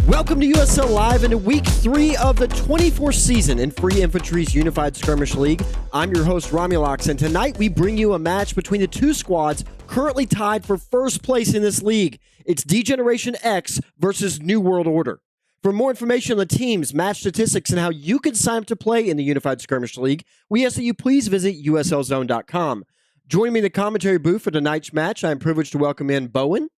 Welcome to USL Live into Week 3 of the 24th season in Free Infantry's Unified Skirmish League. I'm your host, Romulocks, and tonight we bring you a match between the two squads currently tied for first place in this league. It's D-Generation X versus New World Order. For more information on the teams, match statistics, and how you can sign up to play in the Unified Skirmish League, we ask that you please visit uslzone.com. Joining me in the commentary booth for tonight's match, I'm privileged to welcome in Bowen.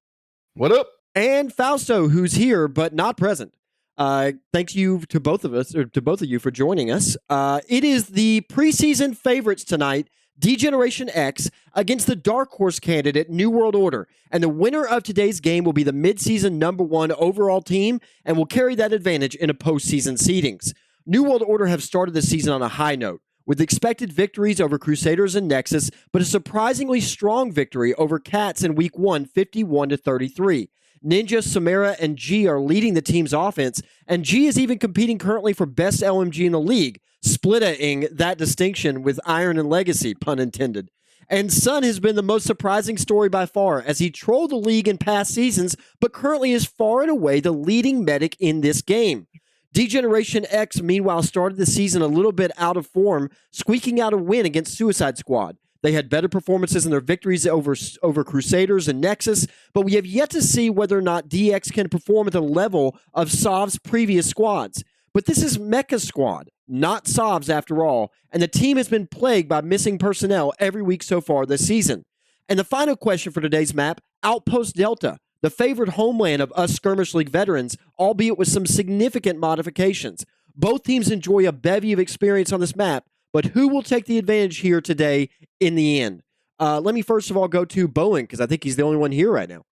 What up? And Fausto, who's here but not present. Thank you to both of us, or to both of you, for joining us. It is the preseason favorites tonight, D-Generation X, against the dark horse candidate, New World Order. And the winner of today's game will be the midseason #1 overall team and will carry that advantage into postseason seedings. New World Order have started the season on a high note, with expected victories over Crusaders and Nexus, but a surprisingly strong victory over Cats in Week 1, 51-33. Ninja, Samara, and G are leading the team's offense, and G is even competing currently for best LMG in the league, splitting that distinction with Iron and Legacy, pun intended. And Sun has been the most surprising story by far, as he trolled the league in past seasons, but currently is far and away the leading medic in this game. D-Generation X, meanwhile, started the season a little bit out of form, squeaking out a win against Suicide Squad. They had better performances in their victories over Crusaders and Nexus, but we have yet to see whether or not DX can perform at the level of Sov's previous squads. But this is Mecha Squad, not Sov's after all, and the team has been plagued by missing personnel every week so far this season. And the final question for today's map, Outpost Delta, the favorite homeland of us Skirmish League veterans, albeit with some significant modifications. Both teams enjoy a bevy of experience on this map, but who will take the advantage here today in the end? Let me first of all go to Bowen, because I think he's the only one here right now.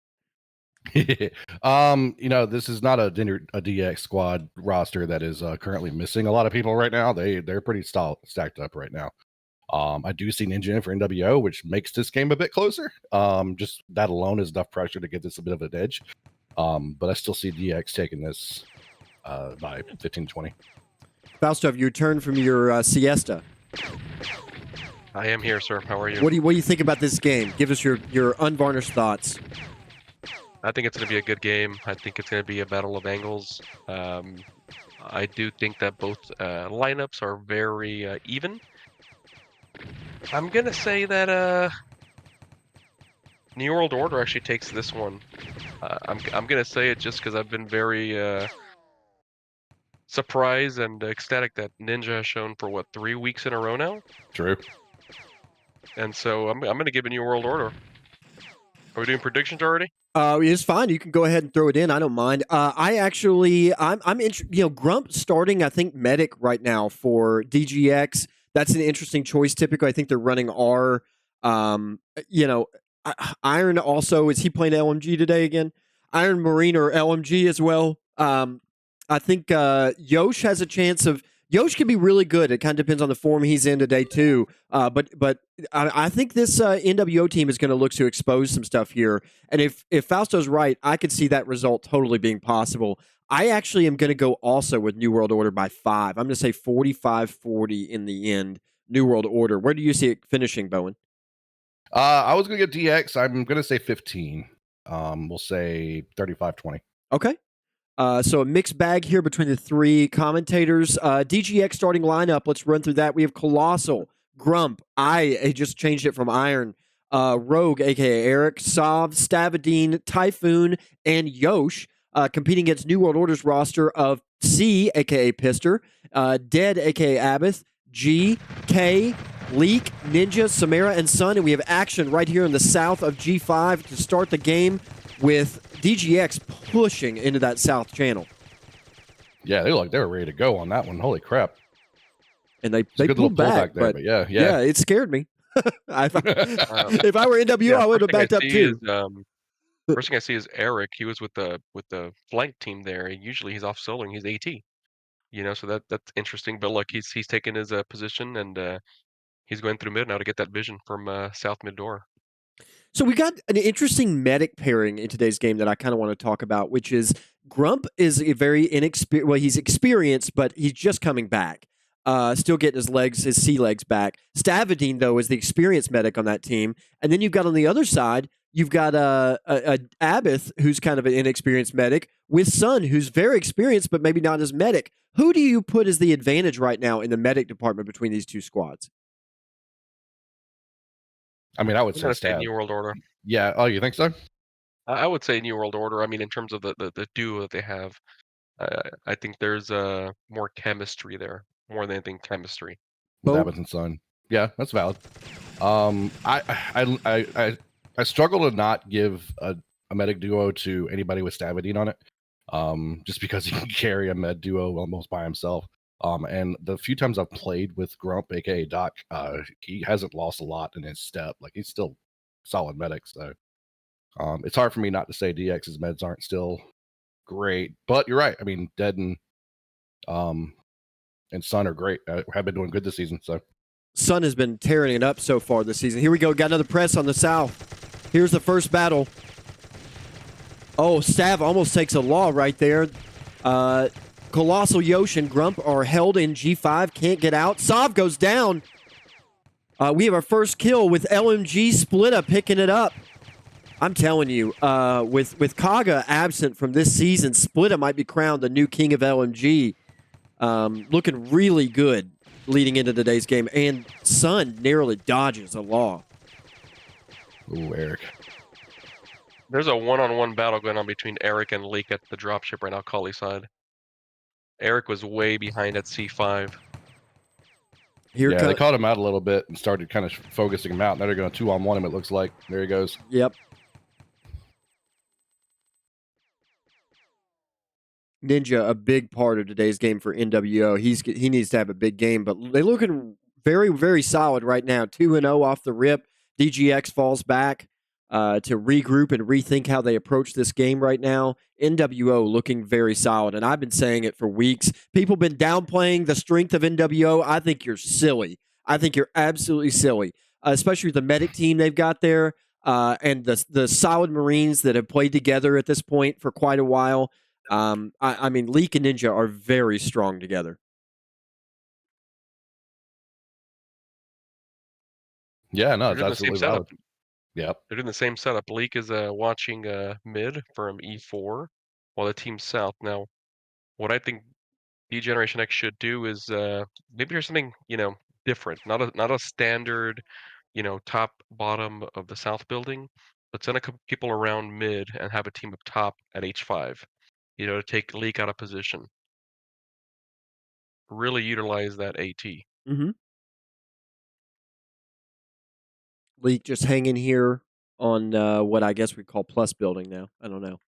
This is not a DX squad roster that is currently missing a lot of people right now. They're pretty stacked up right now. I do see Ninja for NWO, which makes this game a bit closer. Just that alone is enough pressure to give this a bit of an edge. But I still see DX taking this by 15-20. Fausto, have you returned from your siesta? I am here, sir. How are you? What do you think about this game? Give us your unvarnished thoughts. I think it's going to be a good game. I think it's going to be a battle of angles. I do think that both lineups are very even. I'm going to say that New World Order actually takes this one. I'm going to say it just because I've been very surprised and ecstatic that Ninja has shown for, 3 weeks in a row now? True. And so I'm going to give a New World Order. Are we doing predictions already? It's fine. You can go ahead and throw it in. I don't mind. Grump starting, I think, medic right now for DGX. That's an interesting choice. Typically, I think they're running R. Iron also, is he playing LMG today again? Iron Marine or LMG as well. I think Yosh has a chance of... Yosh can be really good. It kind of depends on the form he's in today, too. But I think this NWO team is going to look to expose some stuff here. And if Fausto's right, I could see that result totally being possible. I actually am going to go also with New World Order by 5. I'm going to say 45-40 in the end, New World Order. Where do you see it finishing, Bowen? I was going to get DX. I'm going to say 15. We'll say 35-20. Okay. So a mixed bag here between the three commentators. DGX starting lineup. Let's run through that. We have Colossal, Grump, I just changed it from Iron, Rogue, a.k.a. Eric, Sov, Stavadine, Typhoon, and Yosh, competing against New World Order's roster of C, a.k.a. Pister, Dead, a.k.a. Abath, G, K, Leak, Ninja, Samara, and Sun. And we have action right here in the south of G5 to start the game with DGX pushing into that south channel. Yeah, they look like they were ready to go on that one. Holy crap. And they pulled back, there, but yeah, it scared me. If I were NWO, I would have backed up too. First thing I see is Eric. He was with the flank team there. Usually he's off soloing. He's AT. So that's interesting. But look, he's taken his position and he's going through mid now to get that vision from south mid door. So we got an interesting medic pairing in today's game that I kind of want to talk about, which is Grump is a very inexperienced. Well, he's experienced, but he's just coming back. Still getting his sea legs back. Stavadine, though, is the experienced medic on that team. And then you've got on the other side, You've got a Abbott, who's kind of an inexperienced medic, with Sun, who's very experienced, but maybe not as medic. Who do you put as the advantage right now in the medic department between these two squads? I mean, I would I'm say gonna say Stab. New World Order. Yeah. Oh, you think so? I would say New World Order. I mean, in terms of the duo that they have, I think there's more chemistry there, more than anything chemistry. With Bo? Abbott and Son. Yeah, that's valid. I struggle to not give a medic duo to anybody with Stavadine on it. Just because he can carry a med duo almost by himself. And the few times I've played with Grump, aka Doc, he hasn't lost a lot in his step. Like he's still solid medic. So it's hard for me not to say DX's meds aren't still great. But you're right. I mean, Dead and Sun are great. Have been doing good this season. So Sun has been tearing it up so far this season. Here we go. Got another press on the south. Here's the first battle. Oh, Stav almost takes a law right there. Colossal Yosh and Grump are held in G5. Can't get out. Sav goes down. We have our first kill with LMG Splitta picking it up. I'm telling you, with Kaga absent from this season, Splitta might be crowned the new king of LMG. Looking really good leading into today's game. And Sun narrowly dodges a law. ooh, Eric. There's a one-on-one battle going on between Eric and Leek at the dropship right now, Kali side. Eric was way behind at C5. Here They caught him out a little bit and started kind of focusing him out. Now they're going to 2-on-1 him, it looks like. There he goes. Yep. Ninja, a big part of today's game for NWO. He needs to have a big game, but they're looking very, very solid right now. 2-0 off the rip. DGX falls back to regroup and rethink how they approach this game right now. NWO looking very solid, and I've been saying it for weeks. People have been downplaying the strength of NWO. I think you're silly. I think you're absolutely silly, especially the medic team they've got there and the solid Marines that have played together at this point for quite a while. I mean, Leek and Ninja are very strong together. Yeah, no, They're it's doing the same absolutely valid. setup. Yep. They're doing the same setup. Leek is watching mid from E4, while the team south. Now, what I think D-Generation X should do is maybe there's something different, not a standard top bottom of the south building, but send a couple people around mid and have a team up top at H5, to take Leek out of position. Really utilize that AT. Mm-hmm. Leek just hanging here on what I guess we call plus building now. I don't know.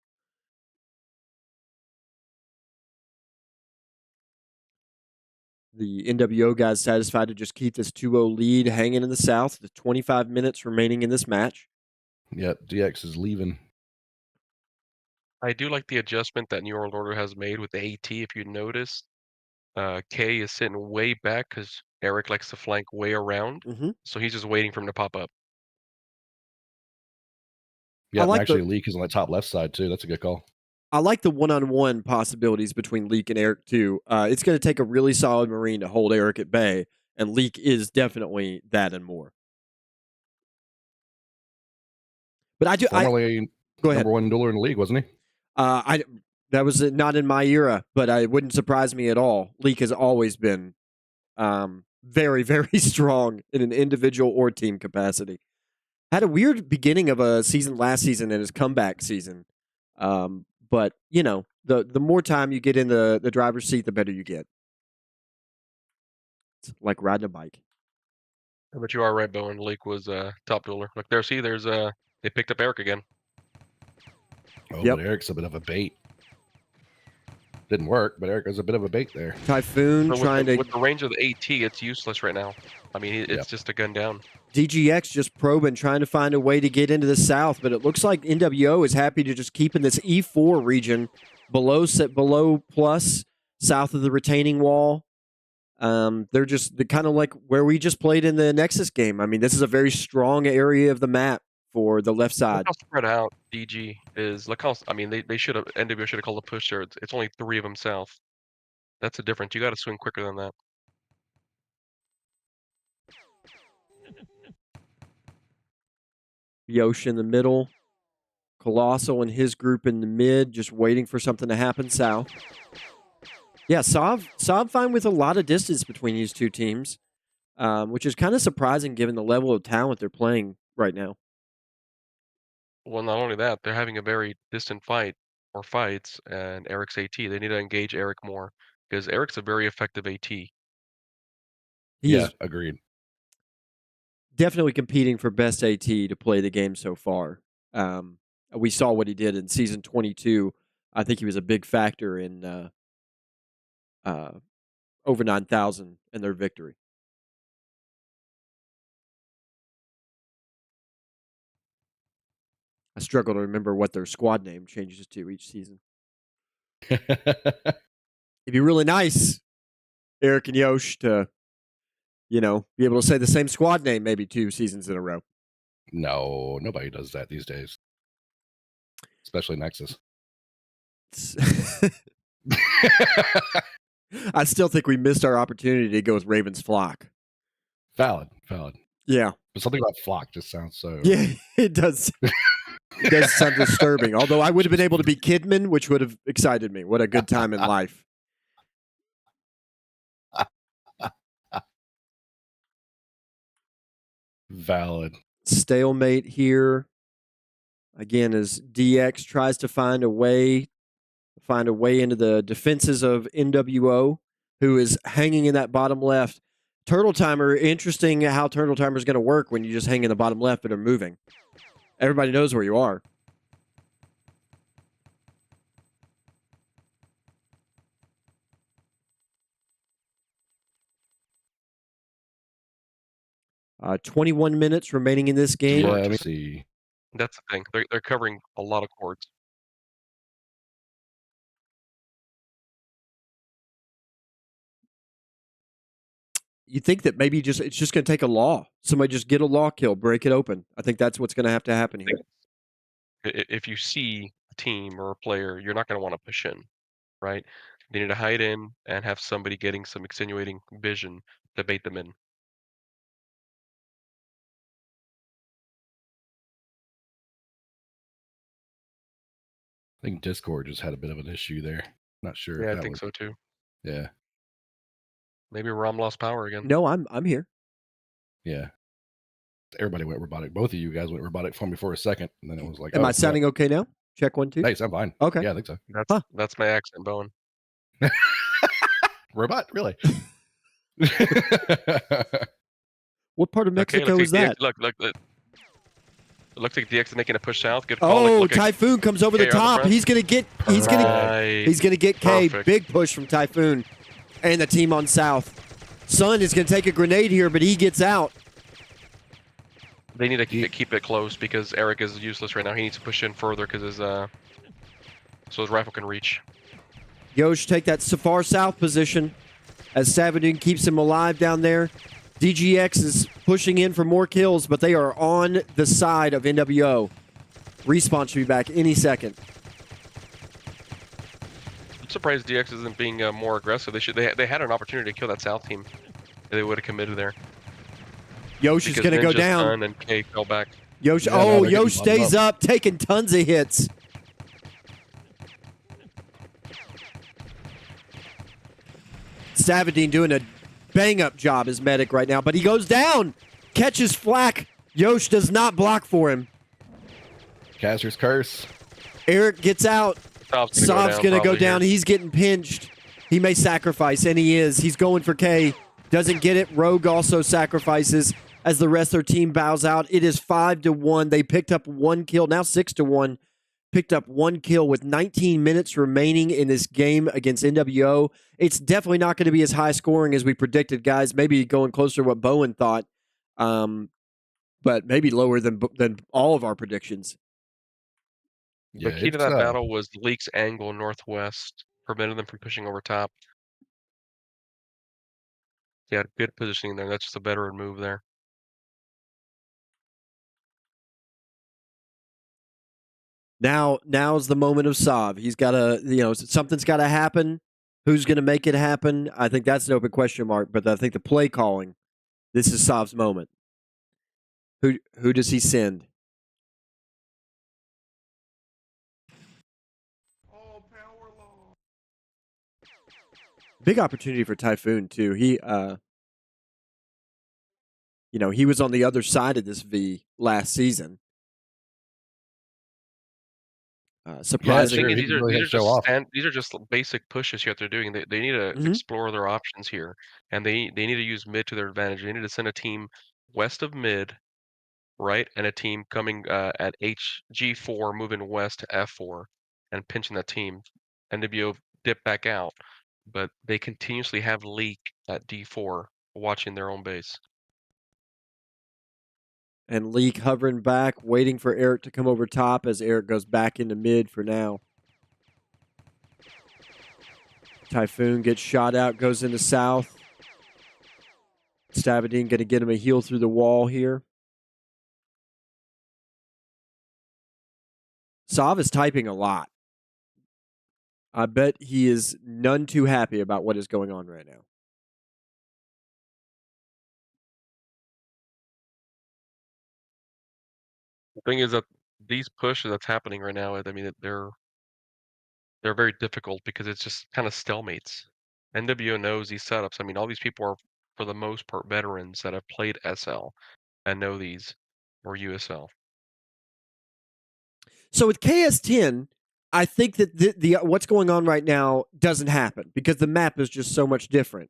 The NWO guys satisfied to just keep this 2-0 lead hanging in the south. The 25 minutes remaining in this match. Yep, DX is leaving. I do like the adjustment that New World Order has made with the AT. If you notice, K is sitting way back because Eric likes to flank way around, so he's just waiting for him to pop up. Yeah, like actually, Leek is on the top left side too. That's a good call. I like the one-on-one possibilities between Leek and Eric too. It's going to take a really solid Marine to hold Eric at bay, and Leek is definitely that and more. But I do. Formerly go ahead. number one dueler in the league, wasn't he? That was not in my era, but it wouldn't surprise me at all. Leek has always been very, very strong in an individual or team capacity. Had a weird beginning of a season last season and his comeback season. But, the more time you get in the driver's seat, the better you get. It's like riding a bike. But you are right, Bowen. Leek was top dueler. Look there, see, they picked up Eric again. Oh, yep. But Eric's a bit of a bait. Didn't work, but Eric was a bit of a bait there. Typhoon with the range of the AT, it's useless right now. I mean, it's just a gun down. DGX just probing, trying to find a way to get into the south, but it looks like NWO is happy to just keep in this E4 region below plus, south of the retaining wall. They're kind of like where we just played in the Nexus game. I mean, this is a very strong area of the map for the left side. Look how spread out DG is. Look how, I mean, NWO should have called a push there. It's only 3 of them south. That's a difference. You got to swing quicker than that. Yosh in the middle. Colossal and his group in the mid, just waiting for something to happen south. Yeah, Sav fine with a lot of distance between these two teams, which is kind of surprising given the level of talent they're playing right now. Well, not only that, they're having a very distant fight or fights, and Eric's AT. They need to engage Eric more because Eric's a very effective AT. He is agreed. definitely competing for best AT to play the game so far. We saw what he did in season 22. I think he was a big factor in over 9,000 and their victory. I struggle to remember what their squad name changes to each season. It'd be really nice, Eric and Yosh, to, be able to say the same squad name maybe 2 seasons in a row. No, nobody does that these days, especially Nexus. I still think we missed our opportunity to go with Raven's Flock. Valid. Yeah. But something about Flock just sounds so... Yeah, it does. It does sound disturbing. Although I would have been able to be Kidman, which would have excited me. What a good time in life. Valid. Stalemate here. Again, as DX tries to find a way into the defenses of NWO, who is hanging in that bottom left. Turtle Timer, interesting how Turtle Timer is going to work when you just hang in the bottom left but are moving. Everybody knows where you are. Uh, 21 minutes remaining in this game. Yeah, let me see. That's the thing. They're covering a lot of courts. You think that maybe it's just going to take a law. Somebody just get a law kill, break it open. I think that's what's going to have to happen here. If you see a team or a player, you're not going to want to push in, right? They need to hide in and have somebody getting some extenuating vision to bait them in. I think Discord just had a bit of an issue there. Not sure. Yeah, I think so too. Yeah. Maybe Rom lost power again. No, I'm here. Yeah. Everybody went robotic. Both of you guys went robotic for me for a second, and then it was like, Am I sounding okay now? Check 1, 2. Nice, I'm fine. Okay. Yeah, I think so. That's my accent, Bowen. Robot, really? What part of Mexico is that? Look. It looks like DX is making a push south. Good call. Oh, Typhoon comes over the top. He's gonna get K. Perfect. Big push from Typhoon and the team on south. Sun is gonna take a grenade here, but he gets out. They need to keep it close because Eric is useless right now. He needs to push in further because so his rifle can reach. Yosh take that far south position as Savadin keeps him alive down there. DGX is pushing in for more kills, but they are on the side of NWO. Respawn should be back any second. I'm surprised DX isn't being more aggressive. They had an opportunity to kill that south team. They would have committed there. Yosh is going to go down. And K fell back. Yosh, Yosh stays up, taking tons of hits. Savadin doing a bang-up job as medic right now, but he goes down, catches flak. Yosh does not block for him. Caster's curse. Eric gets out. Sov's going to go down. He's getting pinched. He may sacrifice, and he is. He's going for K. Doesn't get it. Rogue also sacrifices as the rest of their team bows out. It is 5-1. They picked up 1 kill. Now 6-1. Picked up 1 kill with 19 minutes remaining in this game against NWO. It's definitely not going to be as high scoring as we predicted, guys. Maybe going closer to what Bowen thought, but maybe lower than all of our predictions. Yeah, the key to that battle was Leak's angle northwest, prevented them from pushing over top. Yeah, good positioning there. That's just a veteran move there. Now's the moment of Sav. He's got to, something's got to happen. Who's going to make it happen? I think that's an open question mark, but I think the play calling, this is Sav's moment. Who does he send? Big opportunity for Typhoon too. He, he was on the other side of this V last season. Surprising. The thing is, He can really show off. these are just basic pushes here that they're doing. They need to explore their options here, and they need to use mid to their advantage. They need to send a team west of mid, right, and a team coming at HG4 moving west to F4 and pinching that team. NWO dip back out, but they continuously have leak at D4 watching their own base. And Leak hovering back, waiting for Eric to come over top as Eric goes back into mid for now. Typhoon gets shot out, goes into south. Stavadine going to get him a heal through the wall here. Sav is typing a lot. I bet he is none too happy about what is going on right now. The thing is that these pushes that's happening right now, I mean, they're very difficult because it's just kind of stalemates. NWO knows these setups. I mean, all these people are, for the most part, veterans that have played SL and know these, or USL. So with KS10, I think that the what's going on right now doesn't happen because the map is just so much different.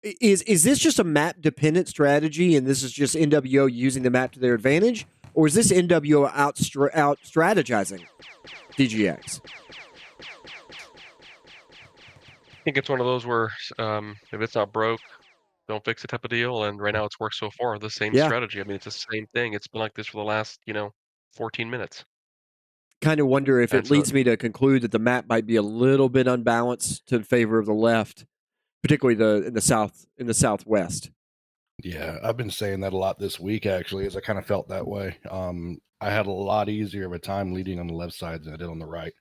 Is this just a map dependent strategy, and this is just NWO using the map to their advantage, or is this NWO out strategizing DGX? I think it's one of those where if it's not broke, don't fix it type of deal. And right now it's worked so far. The same strategy. I mean, it's the same thing. It's been like this for the last 14 minutes. Kind of wonder if it leads me to conclude that the map might be a little bit unbalanced in favor of the left, particularly in the southwest. Yeah, I've been saying that a lot this week, actually, as I kind of felt that way. I had a lot easier of a time leading on the left side than I did on the right.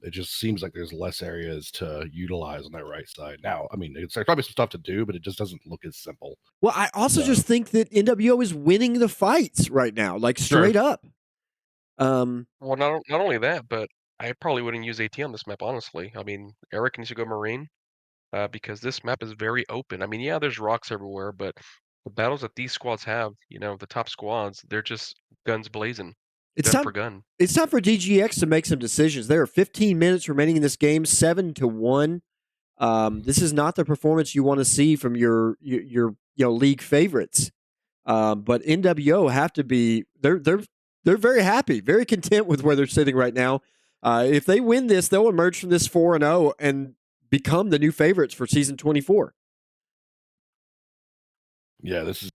It just seems like there's less areas to utilize on that right side. Now, I mean, there's probably some stuff to do, but it just doesn't look as simple. Well, I also just think that NWO is winning the fights right now, like straight up. Well, not only that, but I probably wouldn't use AT on this map, honestly. I mean, Eric needs to go Marine because this map is very open. I mean, yeah, there's rocks everywhere, but the battles that these squads have, the top squads, they're just guns blazing. It's time for DGX to make some decisions. There are 15 minutes remaining in this game, 7-1. This is not the performance you want to see from your league favorites. But NWO have to be they're very happy, very content with where they're sitting right now. If they win this, they'll emerge from this 4-0 and become the new favorites for season 24. Yeah, this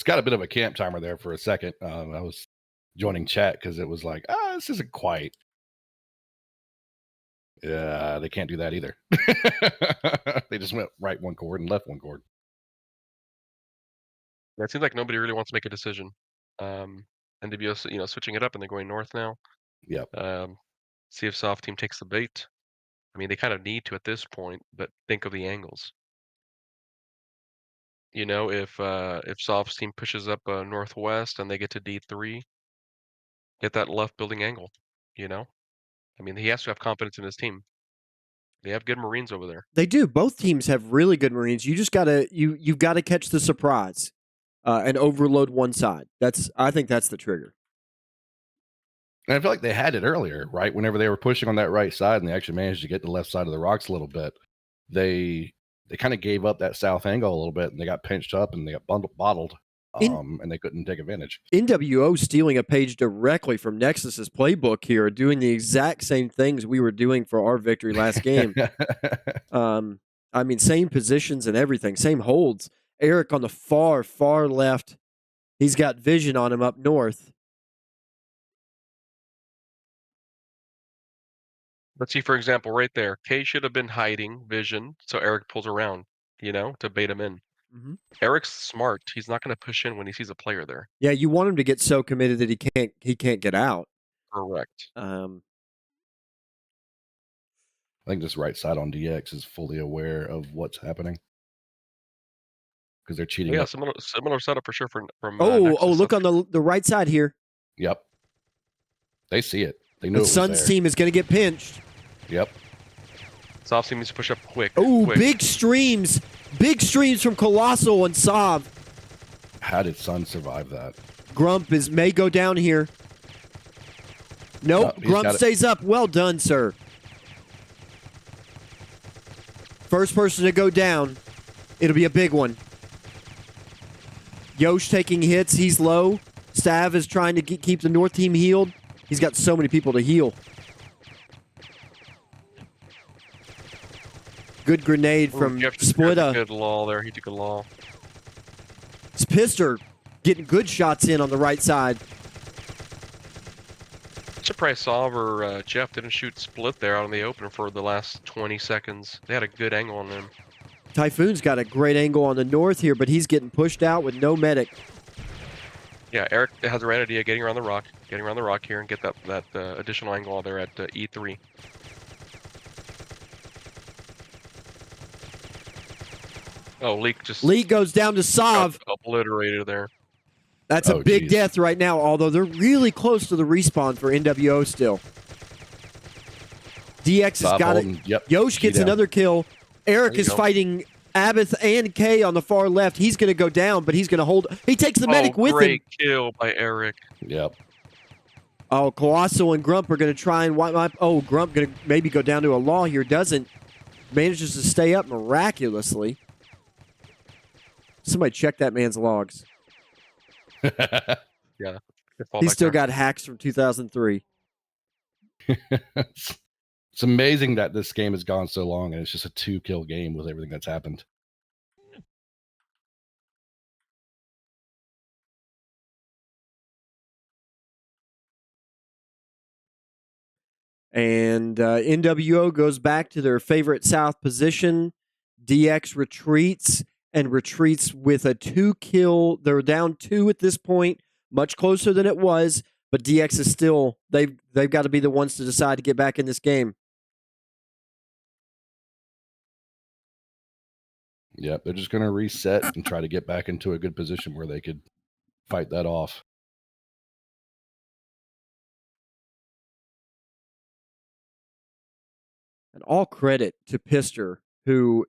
got a bit of a camp timer there for a second. I was joining chat because it was like, this isn't quite. Yeah, they can't do that either. They just went right one chord and left one chord. Yeah, it seems like nobody really wants to make a decision. NWO, switching it up and they're going north now. Yep. See if Soft Team takes the bait. I mean, they kind of need to at this point, but think of the angles. If Soft Team pushes up northwest and they get to D3, get that left building angle. I mean, he has to have confidence in his team. They have good Marines over there. They do. Both teams have really good Marines. You just gotta you've got to catch the surprise and overload one side. I think that's the trigger. And I feel like they had it earlier, right? Whenever they were pushing on that right side and they actually managed to get the left side of the rocks a little bit, they kind of gave up that south angle a little bit and they got pinched up and they got bottled. And they couldn't take advantage. NWO stealing a page directly from Nexus's playbook here, doing the exact same things we were doing for our victory last game. I mean, same positions and everything, same holds. Eric on the far, far left. He's got vision on him up north. Let's see, for example, right there. K should have been hiding vision, so Eric pulls around, to bait him in. Mm-hmm. Eric's smart. He's not going to push in when he sees a player there. Yeah, you want him to get so committed that he can't get out. Correct. I think this right side on DX is fully aware of what's happening because they're cheating. Yeah, similar setup for sure from. Look on the right side here. Yep, they see it. They knew The it was Suns there. team is going to get pinched. Yep. Soft seems to push up quick. Oh, quick. big streams from Colossal and Sav. How did Sun survive that? Grump may go down here. Nope, He's Grump got it. stays up. Well done, sir. First person to go down. It'll be a big one. Yosh taking hits. He's low. Stav is trying to keep the North team healed. He's got so many people to heal. Good grenade from Splitta. Good lull there. He took a lull. Spister getting good shots in on the right side. Surprised Sav or Jeff didn't shoot Split there out in the open for the last 20 seconds. They had a good angle on them. Typhoon's got a great angle on the north here, but he's getting pushed out with no medic. Yeah, Eric has a right idea getting around the rock here and get that additional angle there at E3. Oh, Leak goes down to Sav. Obliterated there. That's a big death right now, although they're really close to the respawn for NWO still. DX has got it. Yep. Yosh gets another kill. Eric is fighting Abath and Kay on the far left. He's going to go down, but he's going to hold. He takes the medic with him. Great kill by Eric. Yep. Oh, Colossal and Grump are going to try and wipe. Oh, Grump going to maybe go down to a law here. Doesn't. Manages to stay up miraculously. Somebody check that man's logs. Yeah. He's still got hacks from 2003. It's amazing that this game has gone so long and it's just a 2-kill game with everything that's happened. And NWO goes back to their favorite south position. DX retreats with a 2-kill. They're down 2 at this point, much closer than it was, but DX is still, they've got to be the ones to decide to get back in this game. Yep, they're just going to reset and try to get back into a good position where they could fight that off. And all credit to Pister, who,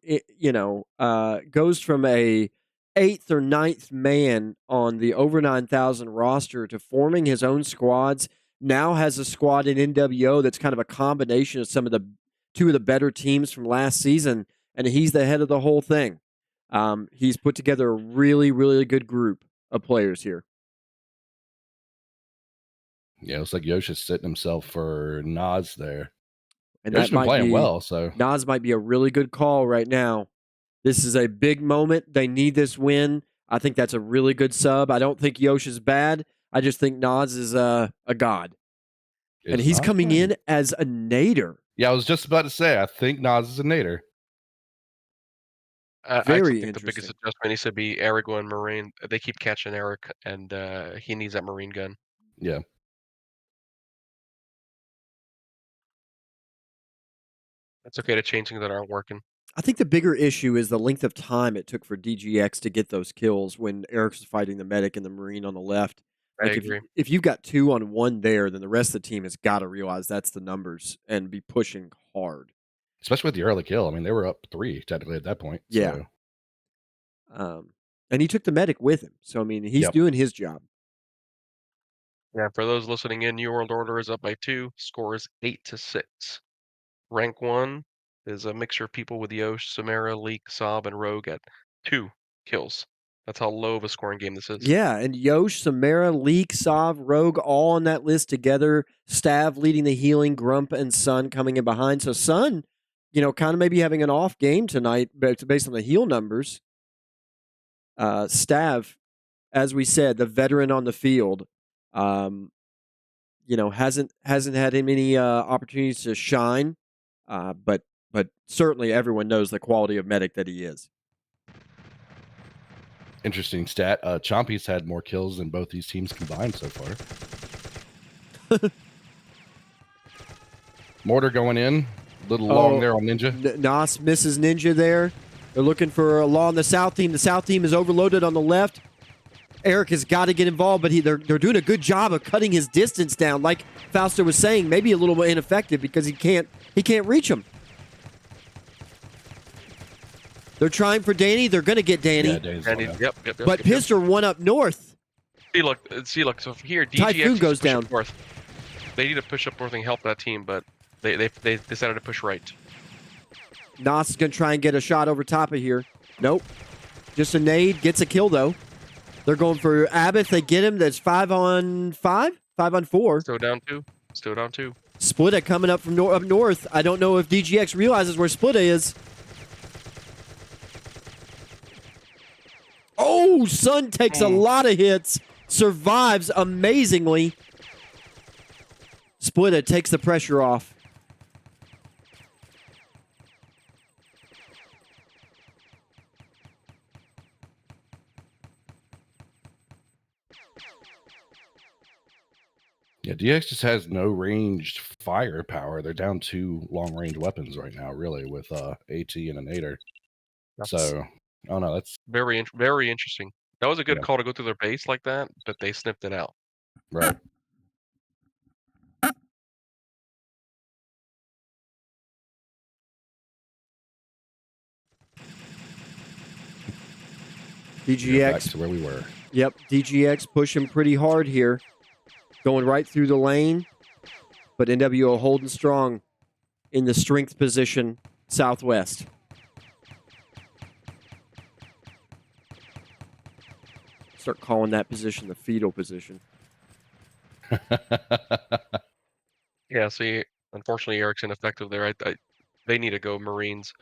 goes from a 8th or 9th man on the over 9,000 roster to forming his own squads. Now has a squad in NWO that's kind of a combination of two of the better teams from last season, and he's the head of the whole thing. He's put together a really, really good group of players here. Yeah, it looks like Yosh is setting himself for Nas there. And Yosh's been playing well, so Nas might be a really good call right now. This is a big moment. They need this win. I think that's a really good sub. I don't think Yosh is bad. I just think Nas is a god. And he's coming in as a nader. Yeah, I was just about to say, I think Nas is a nader. I actually think the biggest adjustment needs to be Eric going Marine. They keep catching Eric, and he needs that Marine gun. Yeah. It's okay to change things that aren't working. I think the bigger issue is the length of time it took for DGX to get those kills when Eric's fighting the medic and the Marine on the left. I agree. If you've got 2 on 1 there, then the rest of the team has got to realize that's the numbers and be pushing hard. Especially with the early kill. I mean, they were up 3 technically at that point. Yeah. So. And he took the medic with him. So, I mean, he's doing his job. Yeah, for those listening in, New World Order is up by 2. Score is 8-6. Rank 1 is a mixture of people with Yosh, Samara, Leak, Saab, and Rogue at 2 kills. That's how low of a scoring game this is. Yeah, and Yosh, Samara, Leak, Sav, Rogue, all on that list together. Stav leading the healing, Grump and Sun coming in behind. So Sun, kind of maybe having an off game tonight based on the heal numbers. Stav, as we said, the veteran on the field, hasn't had many opportunities to shine, but certainly everyone knows the quality of medic that he is. Interesting stat. Chompy's had more kills than both these teams combined so far. Mortar going in. A little long there on Ninja. Nas misses Ninja there. They're looking for a law on the south team. The south team is overloaded on the left. Eric has got to get involved, but they're doing a good job of cutting his distance down. Like Fausto was saying, maybe a little bit ineffective because he can't reach him. They're trying for Danny. They're going to get Danny. Yeah, Danny, yep. But Pister one up north. See, look. So here, DGX Typhoon goes down. North. They need to push up north and help that team, but they decided to push right. Nas is going to try and get a shot over top of here. Nope. Just a nade. Gets a kill, though. They're going for Abbott. They get him. That's 5 on 5? 5 on 4. Still down 2. Splitta coming up from up north. I don't know if DGX realizes where Splitta is. Oh, Sun takes a lot of hits. Survives amazingly. Splitta takes the pressure off. Yeah, DX just has no ranged firepower. They're down 2 long-range weapons right now, really, with AT and a nader. So, oh no, that's very interesting. That was a good call to go through their base like that, but they snipped it out. right. DGX. Back to where we were. Yep, DGX pushing pretty hard here. Going right through the lane. But NWO holding strong in the strength position southwest. Start calling that position the fetal position. Yeah, see, unfortunately, Eric's ineffective there. They need to go Marines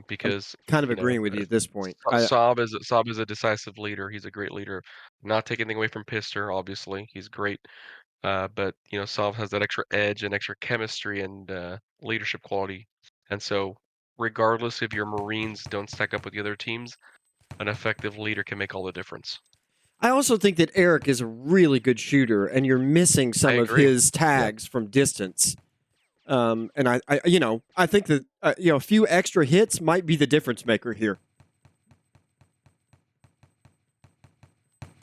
because kind of agreeing with you at this point. Saab is a decisive leader. He's a great leader. Not taking anything away from Pister, obviously. He's great. But, Saab has that extra edge and extra chemistry and leadership quality. And so, regardless if your Marines don't stack up with the other teams, an effective leader can make all the difference. I also think that Eric is a really good shooter, and you're missing some of his tags from distance. And I think that a few extra hits might be the difference maker here.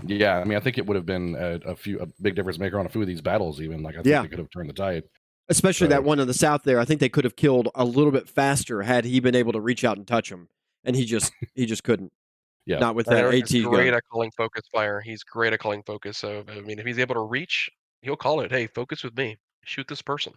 Yeah, I mean, I think it would have been a big difference maker on a few of these battles. Even I think they could have turned the tide. Especially that one in the south there. I think they could have killed a little bit faster had he been able to reach out and touch him, and he just couldn't. Yeah, not with that AT He's great gun. at calling focus fire. He's great at calling focus. So I mean, if he's able to reach, he'll call it. Hey, focus with me. Shoot this person.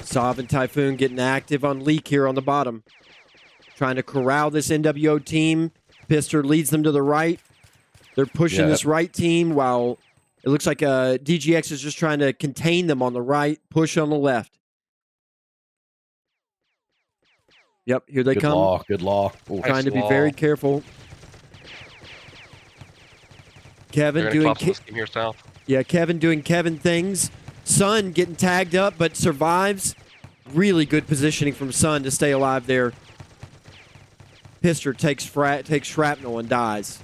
Sav and Typhoon getting active on Leak here on the bottom. Trying to corral this NWO team. Pister leads them to the right. They're pushing this right team while it looks like DGX is just trying to contain them on the right, push on the left. Yep, here they come. Good law. Ooh, trying to be very careful. Kevin doing here south. Yeah, Kevin doing Kevin things. Sun getting tagged up but survives. Really good positioning from Sun to stay alive there. Pister takes shrapnel and dies.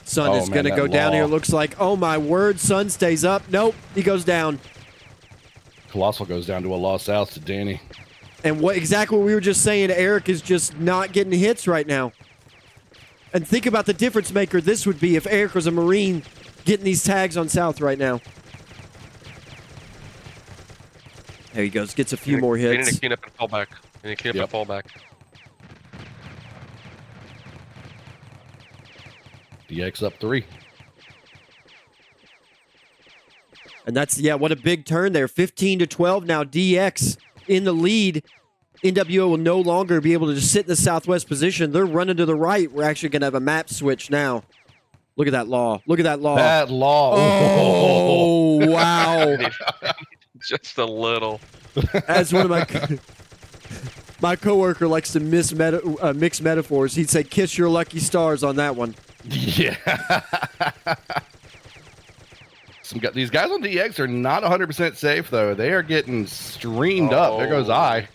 Sun is going to go down here. Looks like, oh my word, Sun stays up. Nope, he goes down. Colossal goes down to a law south to Danny. And exactly what we were just saying, Eric is just not getting hits right now. And think about the difference maker this would be if Eric was a Marine getting these tags on south right now. There he goes, gets a few more hits. They need to clean up and fall back. They need to clean up and fall back. DX up 3. And that's, what a big turn there. 15-12 now. DX in the lead. NWO will no longer be able to just sit in the southwest position. They're running to the right. We're actually going to have a map switch now. Look at that law. Look at that law. That law. Oh, wow. Just a little. As one of my coworker likes to mix metaphors. He'd say, kiss your lucky stars on that one. Yeah. These guys on DX are not 100% safe, though. They are getting streamed up. There goes I.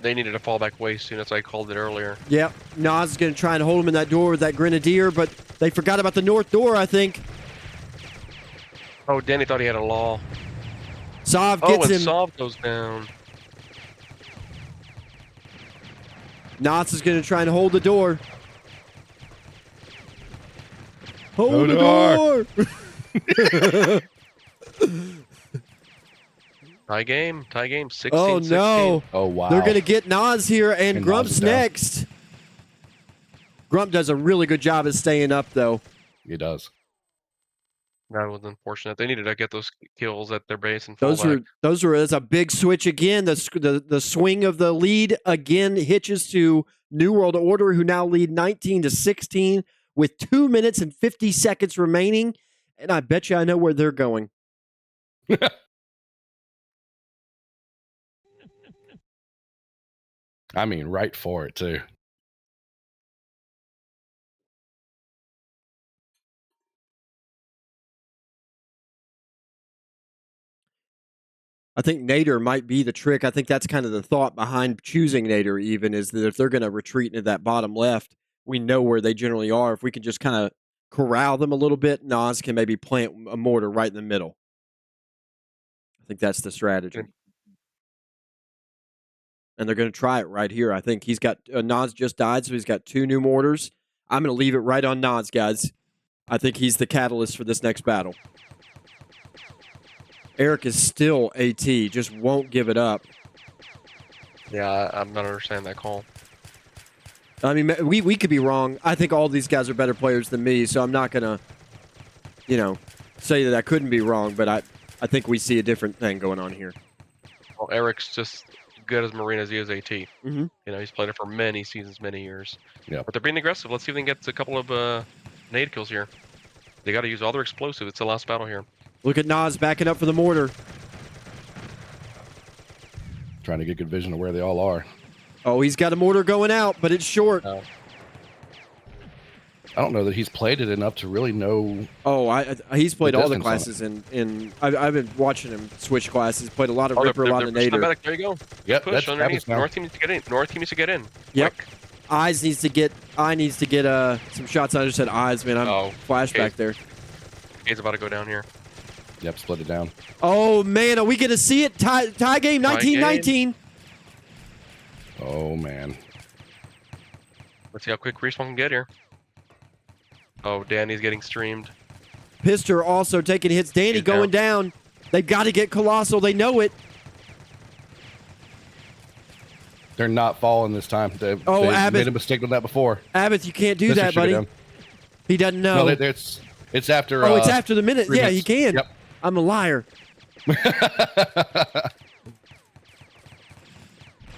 They needed to fall back way soon, as I called it earlier. Yep. Nas is going to try and hold him in that door with that Grenadier, but they forgot about the north door, I think. Oh, Danny thought he had a law. Sav gets him. Sav goes down. Knots is going to try and hold the door. Hold the door! Tie game, 16, Oh, 16. no. Oh, wow. They're going to get Nas here, and And Grump's Nas is down. next. Grump does a really good job of staying up, though. He does. That was unfortunate. They needed to get those kills at their base and fall back. That's a big switch again. The swing of the lead again hitches to New World Order, who now lead 19-16 with 2 minutes and 50 seconds remaining. And I bet you I know where they're going. I mean, right for it, too. I think Nader might be the trick. I think that's kind of the thought behind choosing Nader, even, is that if they're going to retreat into that bottom left, we know where they generally are. If we can just kind of corral them a little bit, Nas can maybe plant a mortar right in the middle. I think that's the strategy. And they're going to try it right here. I think he's got Nas just died, so he's got 2 new mortars. I'm going to leave it right on Nas, guys. I think he's the catalyst for this next battle. Eric is still AT, just won't give it up. Yeah, I'm not understanding that call. I mean, we could be wrong. I think all these guys are better players than me, so I'm not going to, say that I couldn't be wrong, but I think we see a different thing going on here. Well, Eric's just good as Marine as he is AT. Mm-hmm. He's played it for many seasons, many years. Yeah. But they're being aggressive. Let's see if they can get a couple of nade kills here. They got to use all their explosive. It's the last battle here. Look at Nas backing up for the mortar. Trying to get good vision of where they all are. Oh, he's got a mortar going out, but it's short. I don't know that he's played it enough to really know. Oh, he's played all the distance classes I've been watching him switch classes. Played a lot of Ripper, a lot of Nader. There you go. Yep, Push underneath. North team needs to get in. North team needs to get in. Yep. Quick. Eye needs to get some shots. I just said eyes, man. I'm flashback there. He's about to go down here. Yep, split it down. Oh man, are we gonna see it? Tie game, 19-19. Oh man. Let's see how quick Respawn can get here. Oh, Danny's getting streamed. Pister also taking hits. Danny He's going down. They've got to get Colossal. They know it. They're not falling this time. They Abbott made a mistake with that before. Abbott, you can't do that, buddy. He doesn't know. No, it's after. Oh, it's after the minute. Yeah, minutes. he can. Yep. I'm a liar.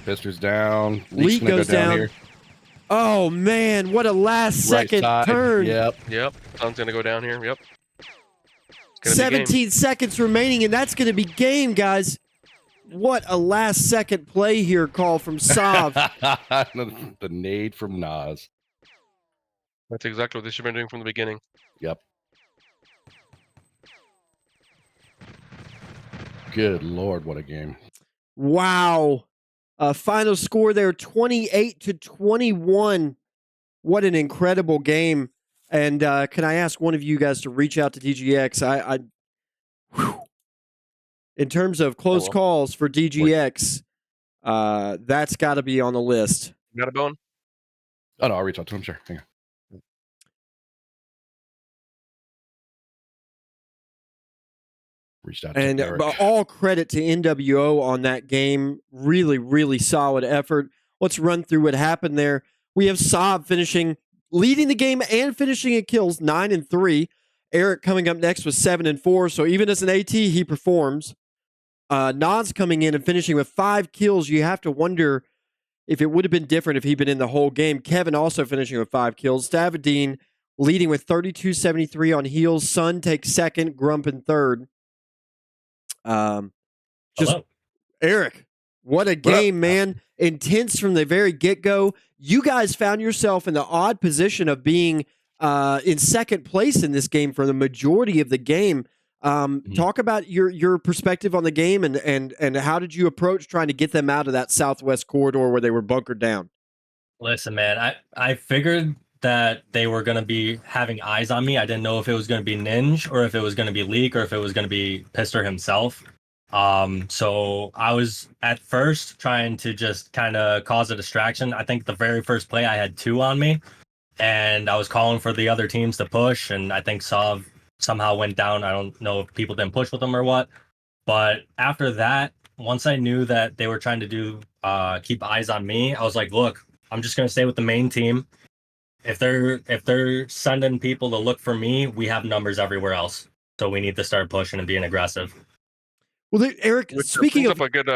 Pister's down. Leak gonna goes go down. down. Here. Oh man, what a last second Right side. turn. Yep. Sun's gonna go down here. Yep. 17 seconds remaining, and that's going to be game, guys. What a last second play here call from Sav. The nade from Nas. That's exactly what they should have been doing from the beginning. Yep. Good Lord, what a game. Wow. Final score there, 28-21. What an incredible game. And can I ask one of you guys to reach out to DGX? In terms of close calls for DGX, that's got to be on the list. You got a Bowen? Oh, no, I'll reach out to him, sure. Hang on. Reached out to And Eric. all credit to NWO on that game. Really, really solid effort. Let's run through what happened there. We have Saab leading the game and finishing in kills, 9-3. Eric coming up next with 7-4. So even as an AT, he performs. Nas coming in and finishing with 5 kills. You have to wonder if it would have been different if he'd been in the whole game. Kevin also finishing with 5 kills. Stavadine leading with 32-73 on heals. Sun takes second. Grump in third. Eric, what a game, man. Intense from the very get-go. You guys found yourself in the odd position of being in second place in this game for the majority of the game. Talk about your perspective on the game and how did you approach trying to get them out of that southwest corridor where they were bunkered down? Listen, man, I figured that they were going to be having eyes on me. I didn't know if it was going to be Ninja or if it was going to be Leak or if it was going to be Pister himself. So I was at first trying to just kind of cause a distraction. I think the very first play I had 2 on me, and I was calling for the other teams to push, and I think Sov somehow went down. I don't know if people didn't push with him or what. But after that, once I knew that they were trying to do keep eyes on me, I was like, look, I'm just gonna stay with the main team. If they're sending people to look for me, we have numbers everywhere else. So we need to start pushing and being aggressive. Well, Eric, Which speaking brings of, up a good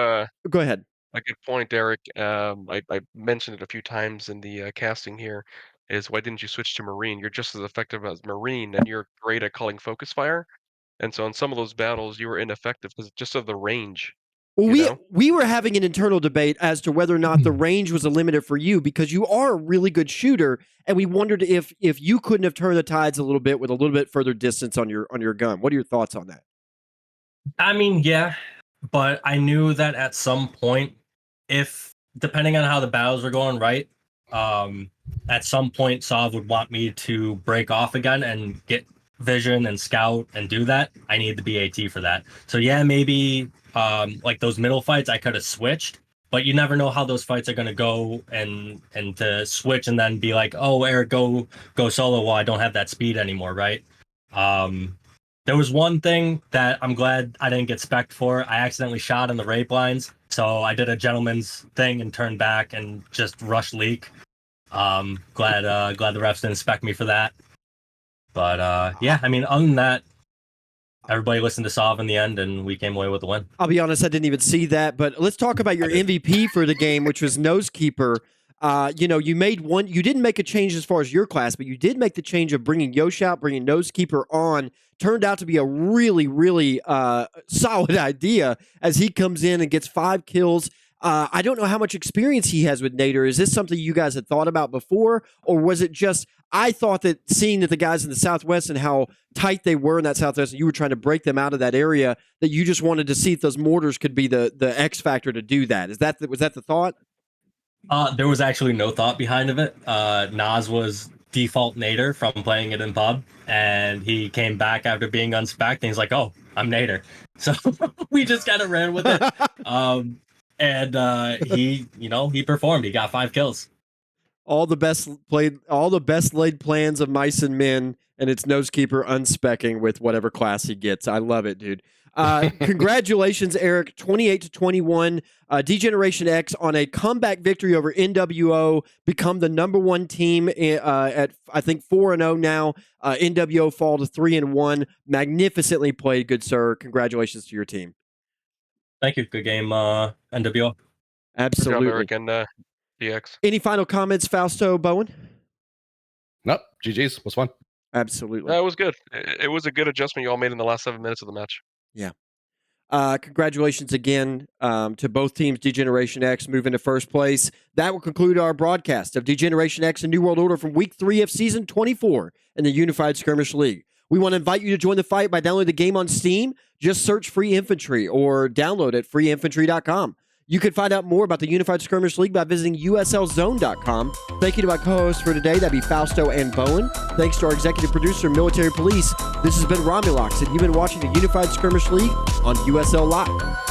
go ahead. a good point, Eric. I mentioned it a few times in the casting here. Is why didn't you switch to Marine? You're just as effective as Marine, and you're great at calling focus fire. And so in some of those battles, you were ineffective because just of the range. Well, You know? we were having an internal debate as to whether or not the range was a limiter for you because you are a really good shooter, and we wondered if you couldn't have turned the tides a little bit with a little bit further distance on your gun. What are your thoughts on that? I mean, yeah, but I knew that at some point, if depending on how the battles were going, right, at some point Sov would want me to break off again and get vision and scout and do that. I needed the BAT for that. So yeah, maybe like those middle fights I could have switched, but you never know how those fights are gonna go, and to switch and then be like, oh, Eric, go solo while I don't have that speed anymore, right? There was one thing that I'm glad I didn't get spec'd for. I accidentally shot in the rape lines, so I did a gentleman's thing and turned back and just rushed leak. Glad the refs didn't spec me for that. But yeah, I mean, other than that, everybody listened to Sov in the end, and we came away with the win. I'll be honest, I didn't even see that, but let's talk about your MVP for the game, which was Nosekeeper. You didn't make a change as far as your class, but you did make the change of bringing Yosh out, bringing Nosekeeper on. Turned out to be a really, really solid idea as he comes in and gets 5 kills. I don't know how much experience he has with Nader. Is this something you guys had thought about before, or was it just I thought that seeing that the guys in the Southwest and how tight they were in that Southwest, and you were trying to break them out of that area, that you just wanted to see if those mortars could be the X factor to do that? Was that the thought? There was actually no thought behind of it. Nas was default Nader from playing it in pub, and he came back after being unspec'd, and he's like, "Oh, I'm Nader." So we just kind of ran with it. He performed. He got 5 kills. All the best laid plans of mice and men, and it's Nosekeeper unspecking with whatever class he gets. I love it, dude. Congratulations, Eric. 28-21. D-Generation X on a comeback victory over NWO. Become the #1 team at I think 4-0 now. NWO fall to 3-1. Magnificently played, good sir. Congratulations to your team. Thank you. Good game, NWO. Absolutely. Good job, Eric and DX. Any final comments, Fausto, Bowen? Nope. GG's was fun. Absolutely. That was good. It was a good adjustment you all made in the last 7 minutes of the match. Yeah. Congratulations again to both teams, D-Generation X moving to first place. That will conclude our broadcast of D-Generation X and New World Order from Week 3 of Season 24 in the Unified Skirmish League. We want to invite you to join the fight by downloading the game on Steam. Just search Free Infantry or download at freeinfantry.com. You can find out more about the Unified Skirmish League by visiting uslzone.com. Thank you to my co-hosts for today. That'd be Fausto and Bowen. Thanks to our executive producer, Military Police. This has been Romulocks, and you've been watching the Unified Skirmish League on USL Live.